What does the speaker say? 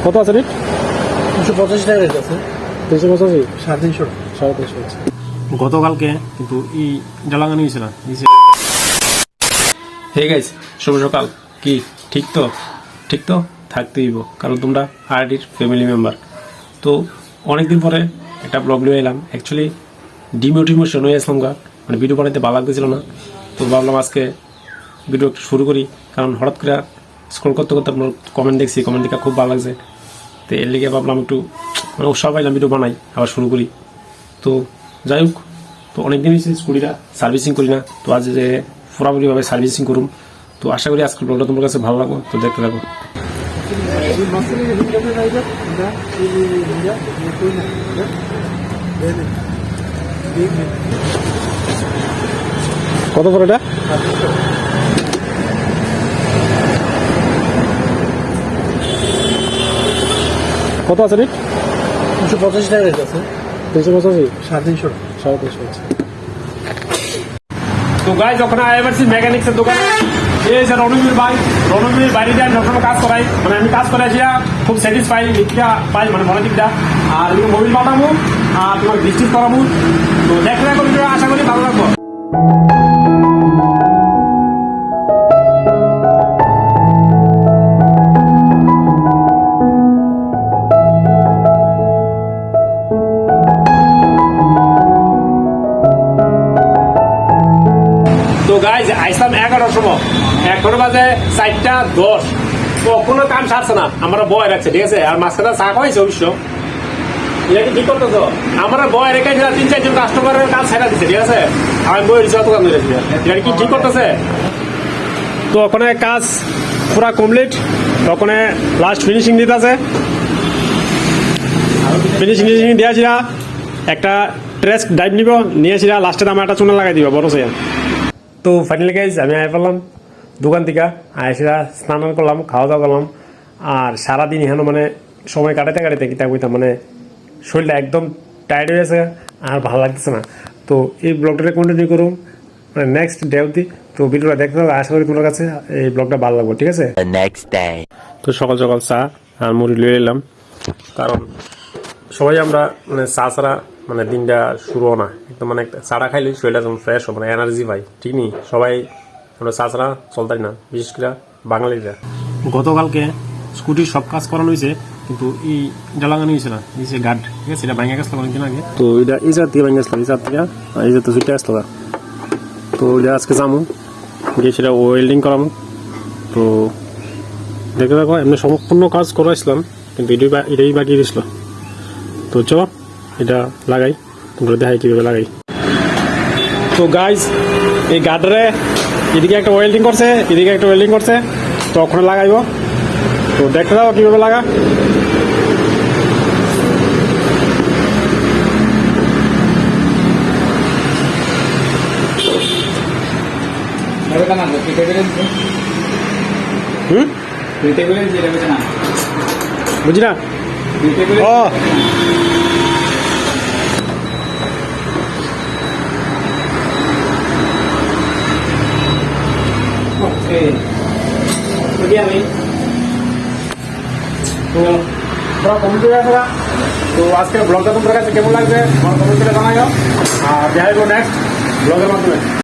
কত আছে রেট? 285 টাকা রেট আছে। 385, 350 350। গতকালকে কিন্তু এই জ্বালাগানি হয়েছে না। হে গাইস, শুভ সকাল। কি ঠিক তো? ঠিক তো থাকতেই হইব, কারণ তোমরা আরডির ফ্যামিলি মেম্বার। তো অনেকদিন পরে একটা ব্লগ নিয়ে এলাম। অ্যাকচুয়ালি ডিমোটিভেশন হয়ে আসলাম গা, মানে ভিডিও বানাইতে ভালো লাগতেছিল না। তো ভাবলাম আজকে ভিডিও শুরু করি, কারণ হঠাৎ করে স্ক্রল করতে করতে আপনার কমেন্ট দেখছি, কমেন্ট দেখে খুব ভালো লাগছে। তো এর লিগে ভাবলাম একটু মানে উৎসাহ পাইলাম, ভিডিও বানাই, আবার শুরু করি। তো যাই হোক, তো অনেকদিন হয়েছে স্কুটিটা সার্ভিসিং করি না। তো আজ যে পুরাপুরিভাবে সার্ভিসিং করুম। তো আশা করি আজকের ব্লগটা তোমার কাছে ভালো লাগবে। তো দেখতে থাকো। কত করে এটা? কত আছে রেট? 285 টাকা রেট আছে। 385, 350 350। তো গাইজ, ওখানে আইভারসি মেকানিক্সের দোকানে এই যে রণবীর ভাই, রণবীর বাড়িতে আমি সবসময় কাজ করাই, মানে আমি কাজ করে আসিয়া খুব স্যাটিসফাই লিখটা পাই, মানে মনে দিকটা। আর মোবিল পাঠাবো আর তোমার ডিস্ট্রিক করাবো। তো দেখতে থাকো, আশা করি ভালো লাগবো। তো গাইজ, আইসলাম 11টার সময়, এখন বাজে 4:10। তো কোনো কাম সারছে না, আমরা বয় রাখছে, ঠিক আছে। আর মাঝখানে চা খাওয়াইছে অবশ্য। এটা কি ঠিক করতেছ? আমরা বয় রেখে 3-4 জন কাস্টমারের কাজ ছাড়া দিচ্ছে, ঠিক আছে। আমি বই রিচার্জ দোকান ধরে দিচ্ছি, এটা কি ঠিক করতেছে? তো ওখানে কাজ পুরা কমপ্লিট, ওখানে লাস্ট ফিনিশিং দিতে আছে। ফিনিশিং দিয়েছি, একটা ট্রেস ডাইভ নিব, নিয়েছিলাম লাস্টে আমার একটা চুনা লাগাই দিব বড় সে। তো ফাইনালি গাইজ, আমি আয় পড়লাম দোকান থেকে, আয়সা স্নান করলাম, খাওয়া দাওয়া করলাম। আর সারাদিন এখানে মানে সময় কাটাতে কাটাতে কিতা কইতাম, মানে শরীরটা একদম টায়ার্ড হয়ে গেছে, আর ভালো লাগতেছে না। তো এই ব্লগটা কন্টিনিউ করুন মানে নেক্সট ডে অবধি। তো ভিডিওটা দেখতে হবে, আশা করি তোমার কাছে এই ব্লগটা ভালো লাগবে, ঠিক আছে। তো সকাল সকাল চা আর মুড়ি লিয়ে এলাম, কারণ সবাই আমরা মানে চা ছাড়া মানে দিনটা শুরু না একদম, মানে চাটা খাইলে শরীরটা যেমন ফ্রেশ হয়, মানে এনার্জি পাই, ঠিক নেই। সবাই আমরা চা ছাড়া চলতাই না, বিশেষ করে বাঙালিরা। গতকালকে স্কুটির সব কাজ করানো হয়েছে, কিন্তু এই জ্বালাগানি হয়েছে না, নিচে গার্ড, ঠিক আছে। এটা ভাঙা গেছিল অনেকদিন আগে। তো এটা এই জাত থেকে ভাঙা গেছিল, এই জাত থেকে এই জাত ছুটে আসলো। তো এটা আজকে যাবো গিয়ে সেটা ওয়েল্ডিং করাবো। তো দেখে দেখো, এমনি সম্পূর্ণ কাজ করাইছিলাম, কিন্তু এটাই বাকি দিয়েছিল। তো চলো এটা লাগাই, তোমরা দেখাই কীভাবে লাগাই। তো গাইজ, এই গার্ডারে এদিকে একটা ওয়েল্ডিং করছে, এদিকে একটা ওয়েল্ডিং করছে, তো ওখানে লাগাইব। তো দেখতে দাও কীভাবে লাগা। বুঝি না। ও তো আজকের ব্লগটা তোমার কাছে কেমন লাগবে আমার কমেন্ট করে জানাইও, আর যাই হোক নেক্সট ব্লগের মাধ্যমে।